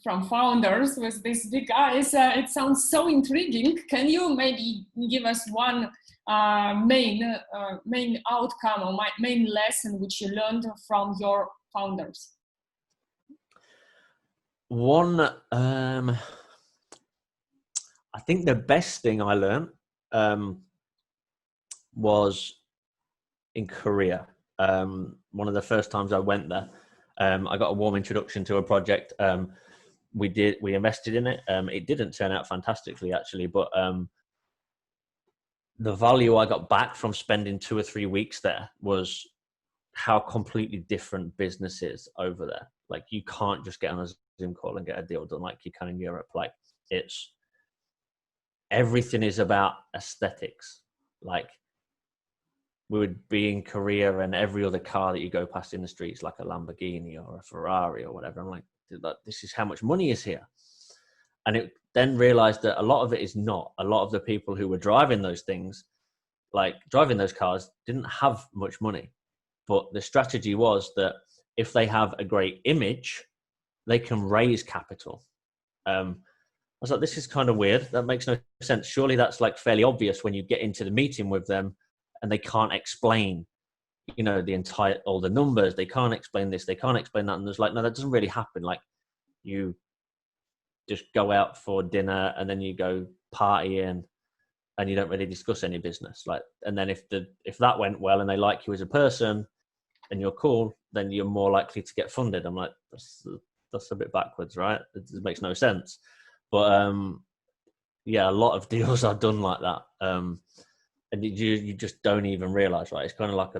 S2: from founders with these big guys, it sounds so intriguing. Can you maybe give us one main outcome or main lesson which you learned from your founders?
S1: One, I think the best thing I learned was in Korea. One of the first times I went there, I got a warm introduction to a project. We invested in it. It didn't turn out fantastically, actually, but the value I got back from spending 2 or 3 weeks there was how completely different business is over there. Like, you can't just get on a Zoom call and get a deal done like you can in Europe. Like, everything is about aesthetics. Like, we would be in Korea and every other car that you go past in the streets, like a Lamborghini or a Ferrari or whatever. I'm like, this is how much money is here. And it then realized that a lot of it is not. A lot of the people who were driving those things, like driving those cars, didn't have much money. But the strategy was that if they have a great image, they can raise capital. I was like, this is kind of weird. That makes no sense. Surely that's like fairly obvious when you get into the meeting with them and they can't explain, all the numbers. They can't explain this. They can't explain that. And there's like, no, that doesn't really happen. Like, you just go out for dinner and then you go partying and you don't really discuss any business. Like, and then if that went well and they like you as a person and you're cool, then you're more likely to get funded. I'm like, that's a bit backwards, right? It makes no sense. But a lot of deals are done like that. And you just don't even realize, right? It's kind of like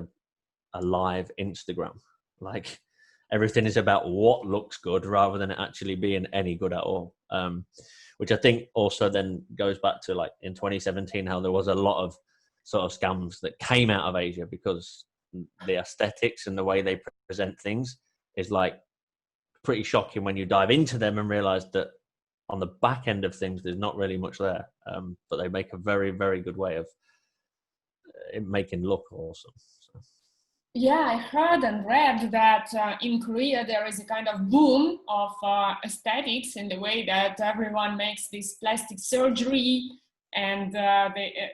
S1: a live Instagram. Like, everything is about what looks good rather than it actually being any good at all. Which I think also then goes back to, like, in 2017, how there was a lot of sort of scams that came out of Asia because the aesthetics and the way they present things is like pretty shocking when you dive into them and realize that on the back end of things, there's not really much there. But they make a very, very good way of making look awesome. So.
S2: Yeah, I heard and read that in Korea there is a kind of boom of aesthetics in the way that everyone makes this plastic surgery, and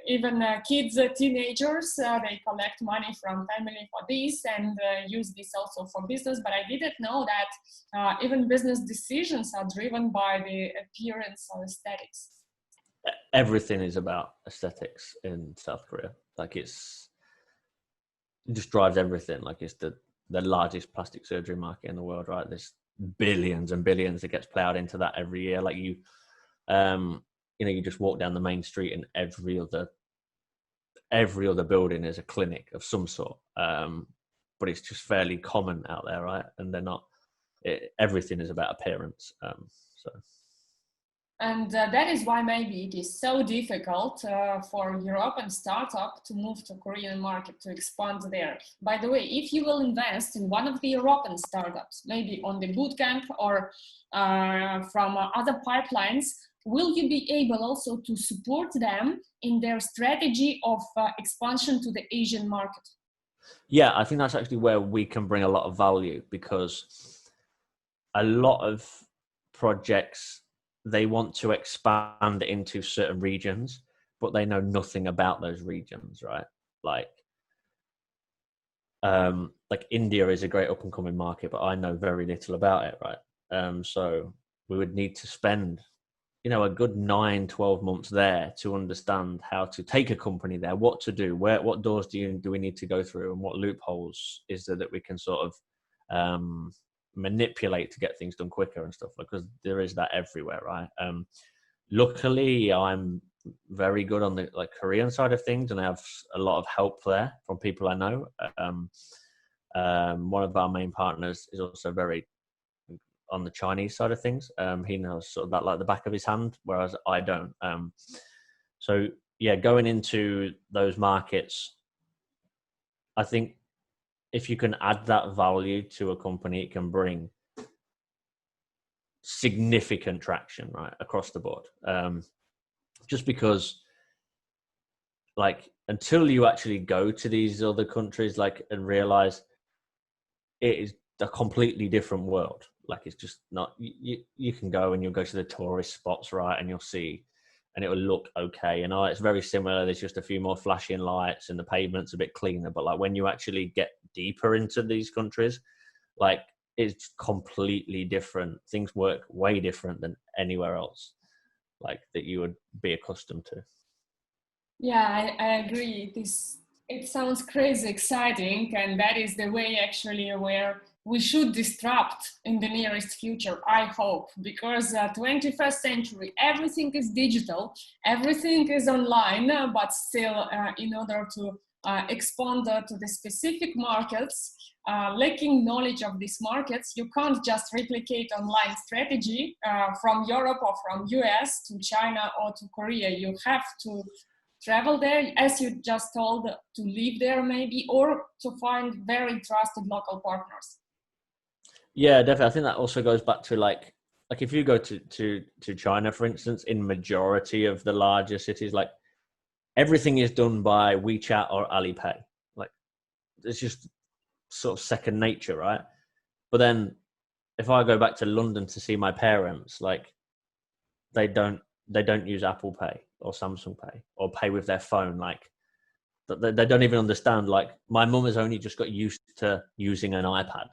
S2: even kids, teenagers, they collect money from family for this and use this also for business. But I didn't know that even business decisions are driven by the appearance or aesthetics.
S1: Everything is about aesthetics in South Korea. Like, it just drives everything. Like, it's the largest plastic surgery market in the world, right? There's billions and billions that gets plowed into that every year. Like, you just walk down the main street and every other building is a clinic of some sort. But it's just fairly common out there, right? And everything is about appearance.
S2: And that is why maybe it is so difficult for European startup to move to Korean market, to expand there. By the way, if you will invest in one of the European startups, maybe on the bootcamp or from other pipelines, will you be able also to support them in their strategy of expansion to the Asian market?
S1: Yeah, I think that's actually where we can bring a lot of value, because a lot of projects, they want to expand into certain regions, but they know nothing about those regions, right? Like India is a great up and coming market, but I know very little about it, right? So we would need to spend, a good 9-12 months there to understand how to take a company there, what to do, what doors do we need to go through, and what loopholes is there that we can sort of manipulate to get things done quicker and stuff, because there is that everywhere, right? Luckily, I'm very good on the Korean side of things, and I have a lot of help there from people I know. One of our main partners is also very on the Chinese side of things. He knows sort of that like the back of his hand, whereas I don't. So yeah, going into those markets, I think if you can add that value to a company, it can bring significant traction, right, across the board. Just because, until you actually go to these other countries, and realize it is a completely different world. It's just not, you can go and you'll go to the tourist spots, right, and you'll see, and it will look okay. And it's very similar. There's just a few more flashing lights and the pavement's a bit cleaner. But when you actually get deeper into these countries, it's completely different. Things work way different than anywhere else, that you would be accustomed to.
S2: Yeah, I agree. It sounds crazy exciting, and that is the way actually where we should disrupt in the nearest future, I hope, because 21st century, everything is digital, everything is online, but still in order to expand to the specific markets, lacking knowledge of these markets, you can't just replicate online strategy from Europe or from US to China or to Korea. You have to travel there, as you just told, to live there maybe, or to find very trusted local partners.
S1: Yeah, definitely. I think that also goes back to if you go to China, for instance, in majority of the larger cities, everything is done by WeChat or Alipay. It's just sort of second nature, right? But then if I go back to London to see my parents, they don't use Apple Pay or Samsung Pay or pay with their phone. They don't even understand. My mum has only just got used to using an iPad.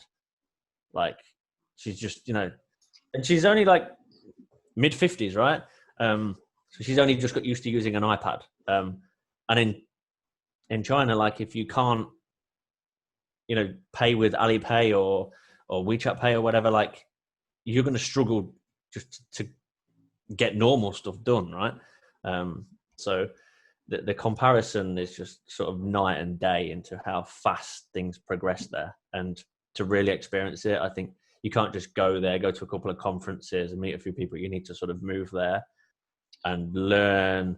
S1: She's just, and she's only mid-50s, right? So she's only just got used to using an iPad. And in China, if you can't, pay with Alipay or WeChat Pay or whatever, you're going to struggle just to get normal stuff done, right? So the comparison is just sort of night and day into how fast things progress there. And to really experience it, I think you can't just go there, go to a couple of conferences and meet a few people. You need to sort of move there and learn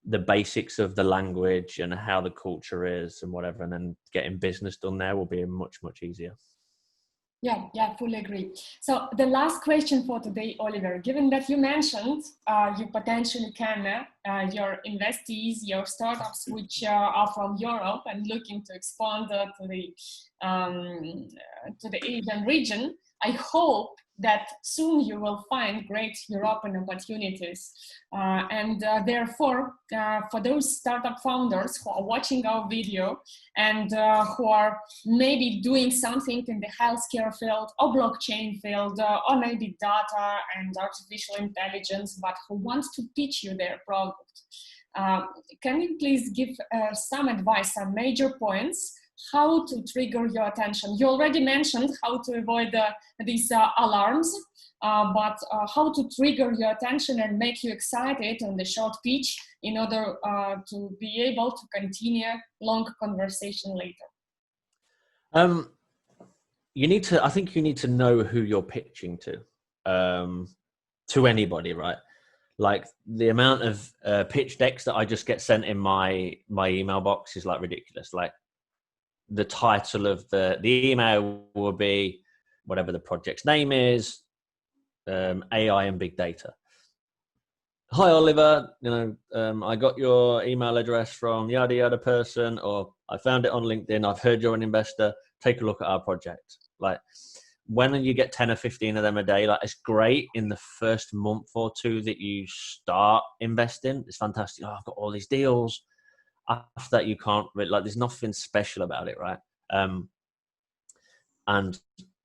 S1: the basics of the language and how the culture is and whatever. And then getting business done there will be much, much easier.
S2: Yeah, fully agree. So the last question for today, Oliver, given that you mentioned you potentially can, your investees, your startups, which are from Europe and looking to expand to the Asian region, I hope that soon you will find great European opportunities. And therefore, for those startup founders who are watching our video and who are maybe doing something in the healthcare field or blockchain field or maybe data and artificial intelligence, but who want to pitch you their product, can you please give some advice, some major points, how to trigger your attention? You already mentioned how to avoid these alarms, but how to trigger your attention and make you excited on the short pitch in order to be able to continue long conversation later.
S1: I think you need to know who you're pitching to anybody, right? The amount of pitch decks that I just get sent in my email box is ridiculous. The title of the email will be whatever the project's name is, AI and big data. hi Oliver, I got your email address from yada yada person, or I found it on LinkedIn. I've heard you're an investor. Take a look at our project. Like, when you get 10 or 15 of them a day, like, it's great in the first month or two that you start investing. It's fantastic. Oh, I've got all these deals. After that, you can't really, like, there's nothing special about it, right? And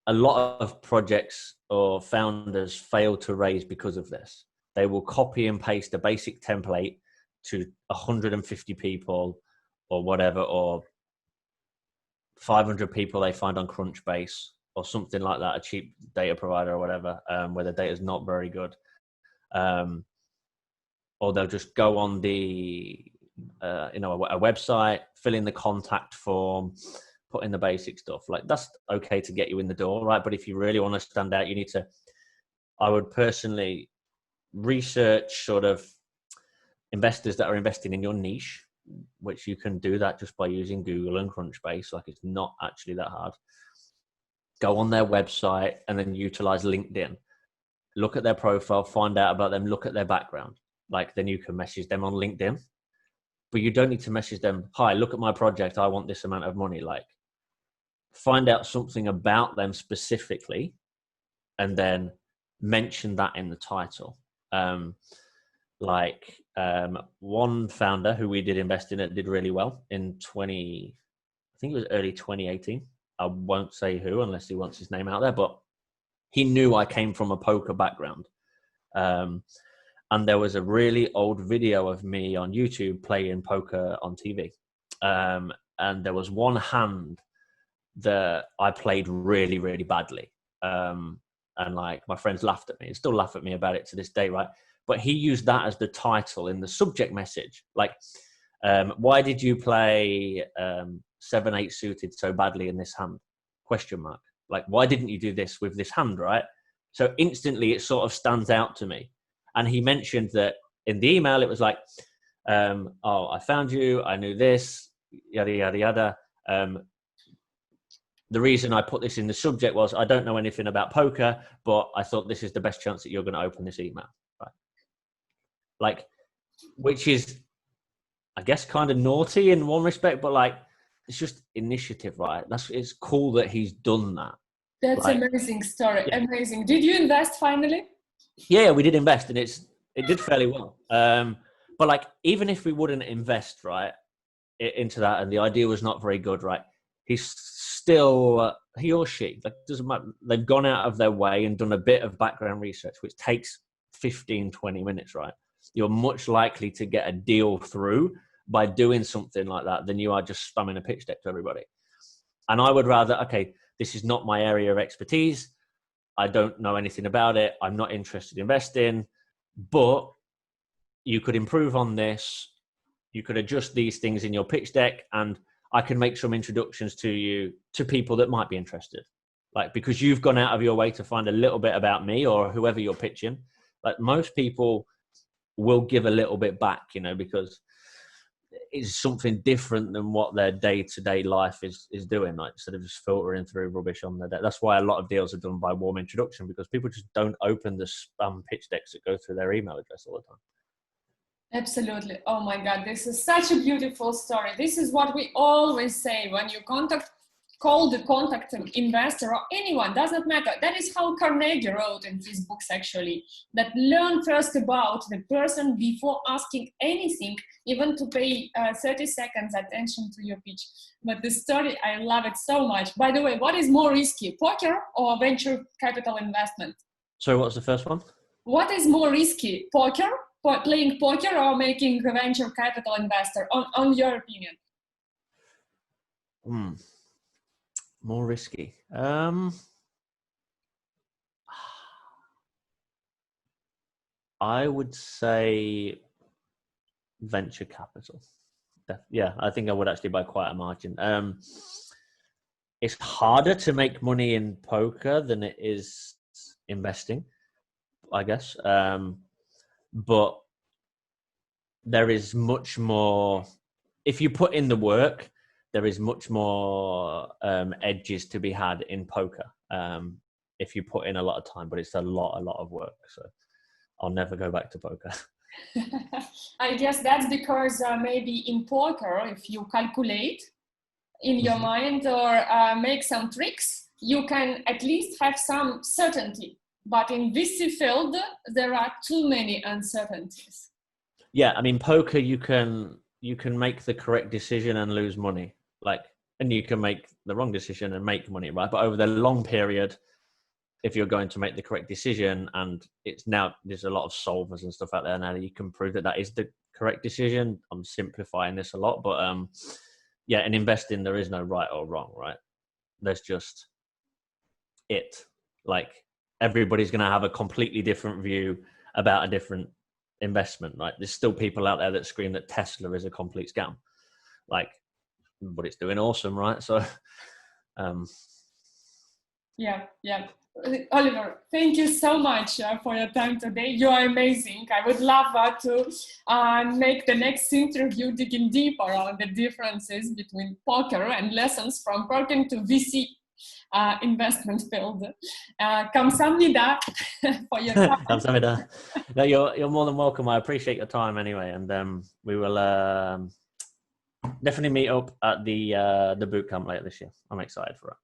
S1: a lot of projects or founders fail to raise because of this. They will copy and paste a basic template to 150 people or whatever, or 500 people they find on Crunchbase or something like that, a cheap data provider or whatever, where the data is not very good. Or they'll just go on a website, fill in the contact form, put in the basic stuff. Like, that's okay to get you in the door, right? But if you really want to stand out, you need to, I would personally research sort of investors that are investing in your niche, which you can do that just by using Google and Crunchbase. Like, it's not actually that hard. Go on their website and then utilize LinkedIn. Look at their profile, find out about them, look at their background. Like, then you can message them on LinkedIn. But you don't need to message them, hi, look at my project, I want this amount of money. Like, find out something about them specifically and then mention that in the title. One founder who we did invest in, it did really well in I think it was early 2018. I won't say who unless he wants his name out there, but he knew I came from a poker background. And there was a really old video of me on YouTube playing poker on TV. And there was one hand that I played really, really badly. And like, my friends laughed at me and still laugh at me about it to this day, right? But he used that as the title in the subject message. Like, why did you play 7-8 suited so badly in this hand? ? Like, why didn't you do this with this hand, right? So instantly it sort of stands out to me. And he mentioned that in the email, it was like, I found you, I knew this, yada, yada, yada. The reason I put this in the subject was, I don't know anything about poker, but I thought this is the best chance that you're going to open this email. Right? Like, which is, I guess, kind of naughty in one respect, but like, it's just initiative, right? It's cool that he's done that.
S2: That's amazing story. Yeah. Amazing. Did you invest finally?
S1: Yeah, we did invest, and it did fairly well. But like, even if we wouldn't invest into that, and the idea was not very good, right? He's still, he or she, like, doesn't matter. They've gone out of their way and done a bit of background research, which takes 15, 20 minutes, right? You're much likely to get a deal through by doing something like that than you are just spamming a pitch deck to everybody. And I would rather, okay, this is not my area of expertise. I don't know anything about it. I'm not interested in investing, but you could improve on this. You could adjust these things in your pitch deck, and I can make some introductions to you to people that might be interested. Like, because you've gone out of your way to find a little bit about me or whoever you're pitching. Like, most people will give a little bit back, because it's something different than what their day-to-day life is doing, like, instead of just filtering through rubbish on their day. That's why a lot of deals are done by warm introduction, because people just don't open the spam pitch decks that go through their email address all the time.
S2: Absolutely. Oh my God, this is such a beautiful story. This is what we always say when you call the contact investor or anyone, doesn't matter. That is how Carnegie wrote in his books, actually, that learn first about the person before asking anything, even to pay 30 seconds attention to your pitch. But the story, I love it so much. By the way, what is more risky, poker or venture capital investment?
S1: So what's the first one?
S2: What is more risky, playing poker or making a venture capital investor, on your opinion?
S1: More risky. I would say venture capital. Yeah, I think I would actually by quite a margin. It's harder to make money in poker than it is investing, I guess. But there is much more, if you put in the work, there is much more edges to be had in poker if you put in a lot of time, but it's a lot of work. So I'll never go back to poker.
S2: I guess that's because maybe in poker, if you calculate in your mind or make some tricks, you can at least have some certainty. But in VC field, there are too many uncertainties.
S1: Yeah, I mean, poker, you can make the correct decision and lose money, and you can make the wrong decision and make money, right? But over the long period, if you're going to make the correct decision, and there's a lot of solvers and stuff out there now that you can prove that is the correct decision. I'm simplifying this a lot, but in investing, there is no right or wrong, right? There's just it. Like, everybody's going to have a completely different view about a different investment, right? There's still people out there that scream that Tesla is a complete scam, but it's doing awesome, right? So
S2: yeah. Oliver, thank you so much for your time today. You are amazing. I would love to make the next interview digging deeper on the differences between poker and lessons from poker to VC investment field. Kamsahamnida for your time.
S1: Kamsahamnida. No, you're more than welcome. I appreciate your time anyway, and we will definitely meet up at the boot camp later this year. I'm excited for it.